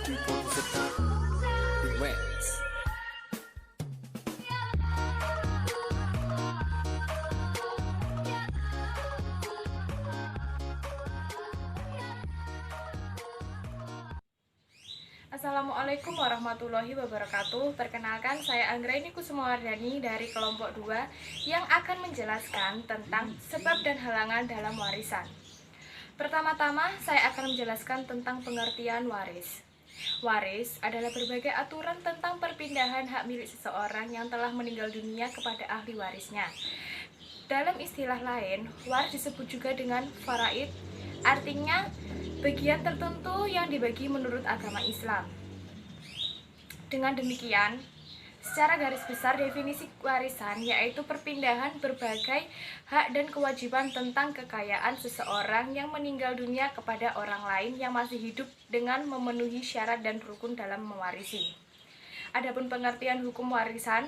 Assalamualaikum warahmatullahi wabarakatuh. Perkenalkan, saya Anggraini Kusumawardhani dari kelompok 2 yang akan menjelaskan tentang sebab dan halangan dalam warisan. Pertama-tama, saya akan menjelaskan tentang pengertian waris. Waris adalah berbagai aturan tentang perpindahan hak milik seseorang yang telah meninggal dunia kepada ahli warisnya. Dalam istilah lain, waris disebut juga dengan faraid, artinya bagian tertentu yang dibagi menurut agama Islam. Dengan demikian, secara garis besar definisi warisan yaitu perpindahan berbagai hak dan kewajiban tentang kekayaan seseorang yang meninggal dunia kepada orang lain yang masih hidup dengan memenuhi syarat dan rukun dalam mewarisi. Adapun pengertian hukum warisan,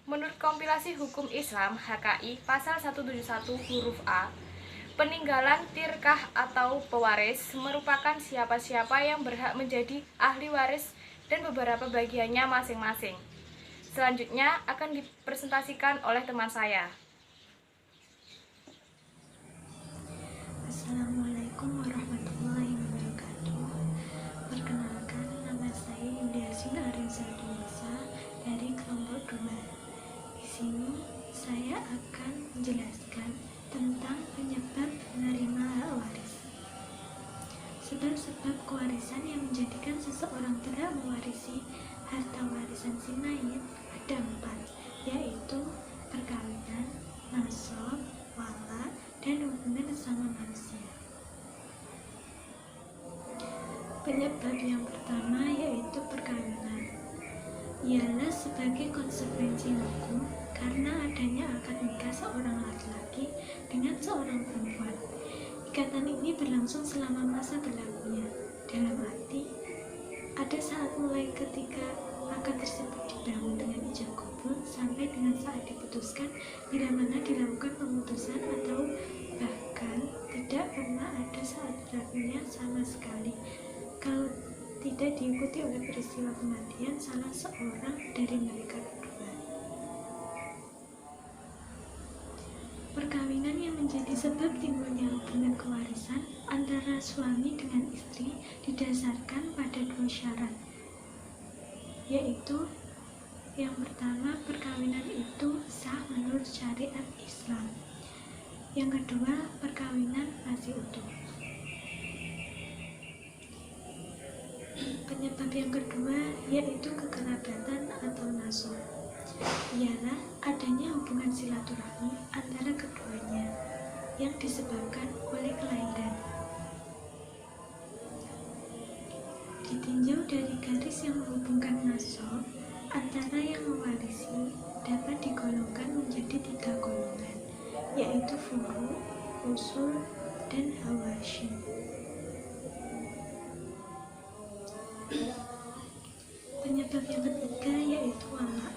menurut kompilasi hukum Islam HKI pasal 171 huruf A, peninggalan tirkah atau pewaris merupakan siapa-siapa yang berhak menjadi ahli waris dan beberapa bagiannya masing-masing. Selanjutnya akan dipresentasikan oleh teman saya. Assalamualaikum warahmatullahi wabarakatuh. Perkenalkan, nama saya Indiasin Arinzadinisa dari kelompok 2. Di sini saya akan menjelaskan tentang penyebab penerima hak waris. Sebab-sebab kewarisan yang menjadikan seseorang berhak mewarisi harta warisan si mayit ada 4, yaitu perkawinan, nasab, wala, dan hubungan sesama manusia. Penyebab yang pertama yaitu perkawinan. Ialah sebagai konsekuensi hukum karena adanya akad nikah seorang laki-laki dengan seorang perempuan. Ikatan ini berlangsung selama masa berlakunya. Dalam arti, ada saat mulai ketika akad tersebut dibangun dengan ijab kabul sampai dengan saat diputuskan, bila mana dilakukan pemutusan atau bahkan tidak pernah ada saat berlakunya sama sekali kalau tidak diikuti oleh peristiwa kematian salah seorang dari mereka berdua. Perkawinan yang menjadi sebab timbulnya hubungan kewarisan antara suami dengan istri didasarkan pada 2 syarat, yaitu yang pertama, perkawinan itu sah menurut syariat Islam. Yang kedua, perkawinan masih utuh. Penyebab yang kedua yaitu kekerabatan atau nasab. Ialah adanya hubungan silaturahmi antara keduanya yang disebabkan oleh kelahiran. Ditinjau dari garis yang menghubungkan nasab, antara yang mewarisi dapat digolongkan menjadi 3 golongan, yaitu furu, usul, dan hawashim. Penyebab yang ketiga yaitu wala.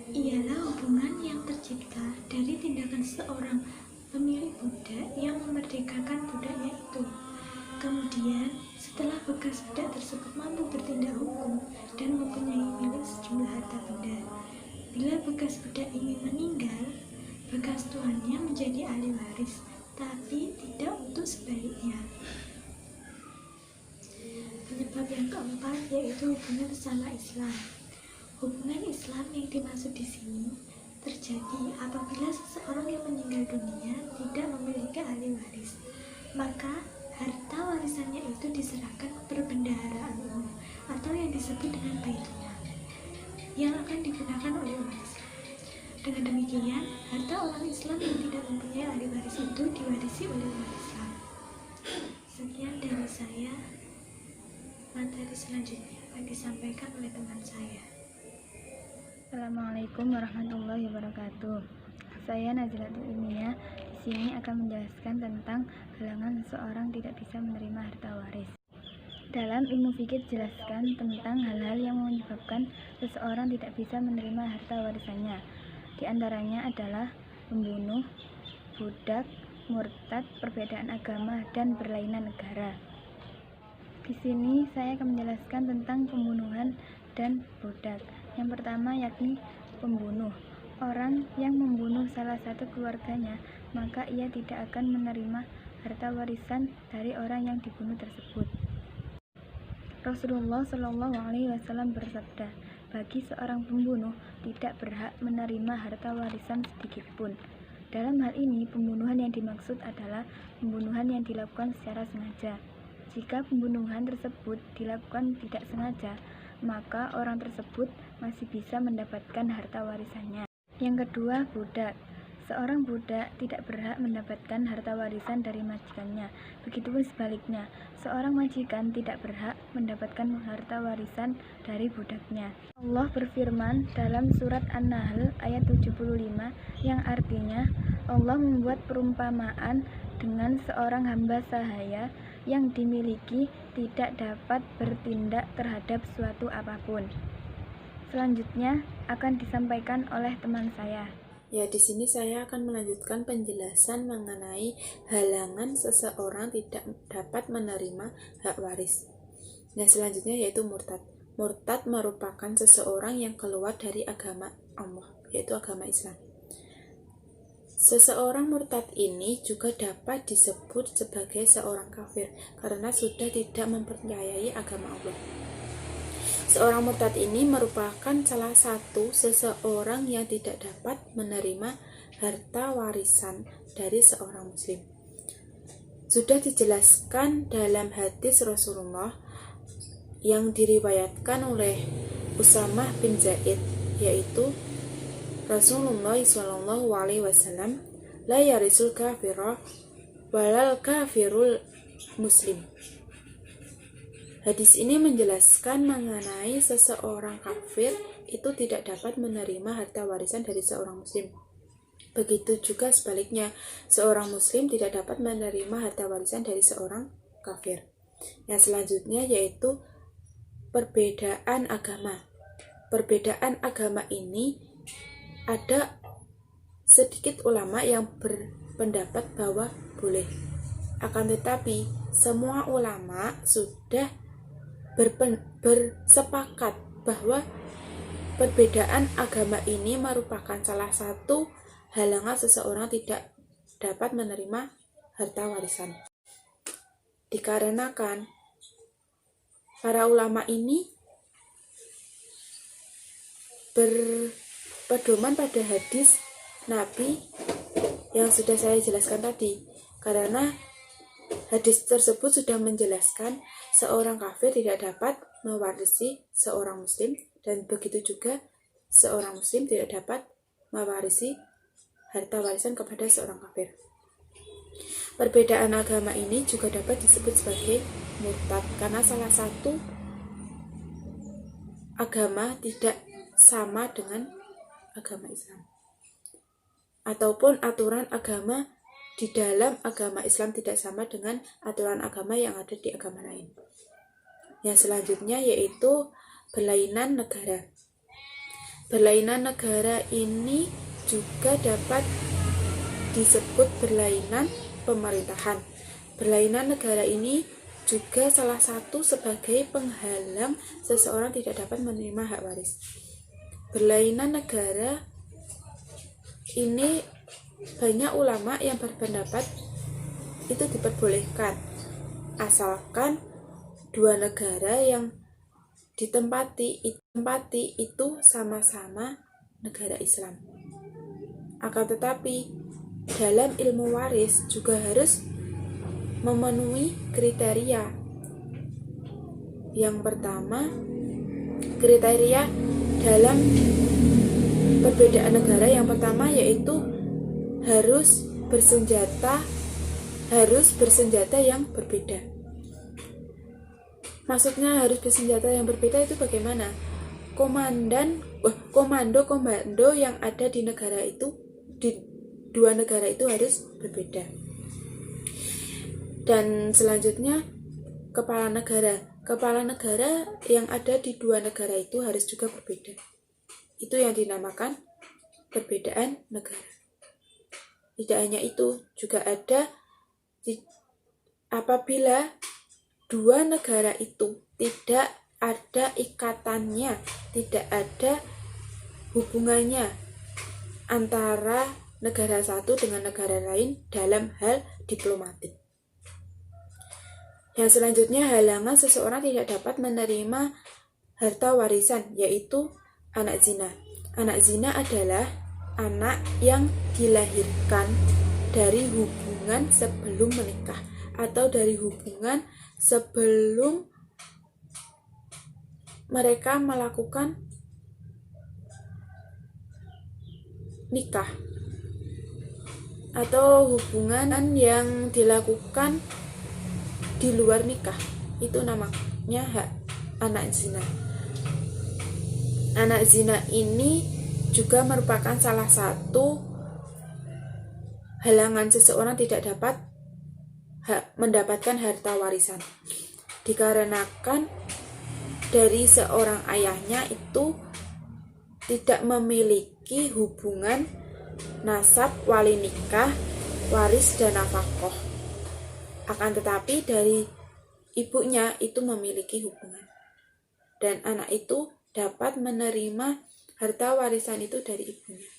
Ialah hubungan yang tercipta dari tindakan seorang pemilik budak yang memerdekakan budaknya itu. Kemudian, setelah bekas budak tersebut mampu bertindak hukum dan mempunyai milik sejumlah harta benda, bila bekas budak ini meninggal, bekas tuannya menjadi ahli waris, tapi tidak untuk sebaliknya. Penyebab yang keempat yaitu hubungan sesama Islam. Hubungan Islam yang dimaksud di sini terjadi apabila seseorang yang meninggal dunia tidak memiliki ahli waris, maka harta warisannya itu diserahkan ke perbendaharaan umum atau yang disebut dengan baitulmal yang akan digunakan oleh umat Islam. Dengan demikian, harta orang Islam yang tidak mempunyai ahli waris itu diwarisi oleh umat Islam. Sekian dari saya. Materi selanjutnya akan disampaikan oleh teman saya. Assalamualaikum warahmatullahi wabarakatuh. Saya Nazilatul Ilmiah di sini akan menjelaskan tentang halangan seseorang tidak bisa menerima harta waris. Dalam ilmu fikih dijelaskan tentang hal-hal yang menyebabkan seseorang tidak bisa menerima harta warisannya. Di antaranya adalah pembunuh, budak, murtad, perbedaan agama, dan berlainan negara. Di sini saya akan menjelaskan tentang pembunuhan dan budak. Yang pertama yakni pembunuh. Orang yang membunuh salah satu keluarganya, maka ia tidak akan menerima harta warisan dari orang yang dibunuh tersebut. Rasulullah Shallallahu Alaihi Wasallam bersabda, bagi seorang pembunuh tidak berhak menerima harta warisan sedikitpun. Dalam hal ini, pembunuhan yang dimaksud adalah pembunuhan yang dilakukan secara sengaja. Jika pembunuhan tersebut dilakukan tidak sengaja, maka orang tersebut masih bisa mendapatkan harta warisannya. Yang kedua, budak. Seorang budak tidak berhak mendapatkan harta warisan dari majikannya. Begitupun sebaliknya, seorang majikan tidak berhak mendapatkan harta warisan dari budaknya. Allah berfirman dalam surat An-Nahl ayat 75 yang artinya, Allah membuat perumpamaan dengan seorang hamba sahaya yang dimiliki tidak dapat bertindak terhadap suatu apapun. Selanjutnya akan disampaikan oleh teman saya. Ya, di sini saya akan melanjutkan penjelasan mengenai halangan seseorang tidak dapat menerima hak waris. Nah, selanjutnya yaitu murtad. Murtad merupakan seseorang yang keluar dari agama Allah, yaitu agama Islam. Seseorang murtad ini juga dapat disebut sebagai seorang kafir karena sudah tidak mempercayai agama Allah. Seorang murtad ini merupakan salah satu seseorang yang tidak dapat menerima harta warisan dari seorang muslim. Sudah dijelaskan dalam hadis Rasulullah yang diriwayatkan oleh Usamah bin Zaid, yaitu Rasulullah SAW, la yarisul kafira walal kafirul muslim. Hadis ini menjelaskan mengenai seseorang kafir itu tidak dapat menerima harta warisan dari seorang muslim. Begitu juga sebaliknya, seorang muslim tidak dapat menerima harta warisan dari seorang kafir. Yang selanjutnya yaitu perbedaan agama. Perbedaan agama ini ada sedikit ulama yang berpendapat bahwa boleh. Akan tetapi, semua ulama sudah bersepakat bahwa perbedaan agama ini merupakan salah satu halangan seseorang tidak dapat menerima harta warisan. Dikarenakan para ulama ini berpedoman pada hadis Nabi yang sudah saya jelaskan tadi, karena hadis tersebut sudah menjelaskan seorang kafir tidak dapat mewarisi seorang muslim, dan begitu juga seorang muslim tidak dapat mewarisi harta warisan kepada seorang kafir. Perbedaan agama ini juga dapat disebut sebagai murtad karena salah satu agama tidak sama dengan agama Islam, ataupun aturan agama di dalam agama Islam tidak sama dengan aturan agama yang ada di agama lain. Yang selanjutnya yaitu berlainan negara. Berlainan negara ini juga dapat disebut berlainan pemerintahan. Berlainan negara ini juga salah satu sebagai penghalang seseorang tidak dapat menerima hak waris. Berlainan negara ini banyak ulama yang berpendapat itu diperbolehkan asalkan dua negara yang ditempati itu sama-sama negara Islam. Akan tetapi dalam ilmu waris juga harus memenuhi kriteria. Yang pertama, kriteria dalam perbedaan negara yang pertama yaitu harus bersenjata yang berbeda. Maksudnya harus bersenjata yang berbeda itu bagaimana? Komando yang ada di negara itu, di dua negara itu harus berbeda. Dan selanjutnya kepala negara yang ada di dua negara itu harus juga berbeda. Itu yang dinamakan perbedaan negara. Tidak hanya itu, juga ada apabila dua negara itu tidak ada ikatannya, tidak ada hubungannya antara negara satu dengan negara lain dalam hal diplomatik. Yang selanjutnya, halangan seseorang tidak dapat menerima harta warisan, yaitu anak zina. Anak zina adalah anak yang dilahirkan dari hubungan sebelum menikah atau dari hubungan sebelum mereka melakukan nikah atau hubungan yang dilakukan di luar nikah. Itu namanya anak zina. Anak zina ini juga merupakan salah satu halangan seseorang tidak dapat mendapatkan harta warisan, dikarenakan dari seorang ayahnya itu tidak memiliki hubungan nasab, wali nikah, waris, dan nafkah. Akan tetapi dari ibunya itu memiliki hubungan, dan anak itu dapat menerima harta warisan itu dari ibunya.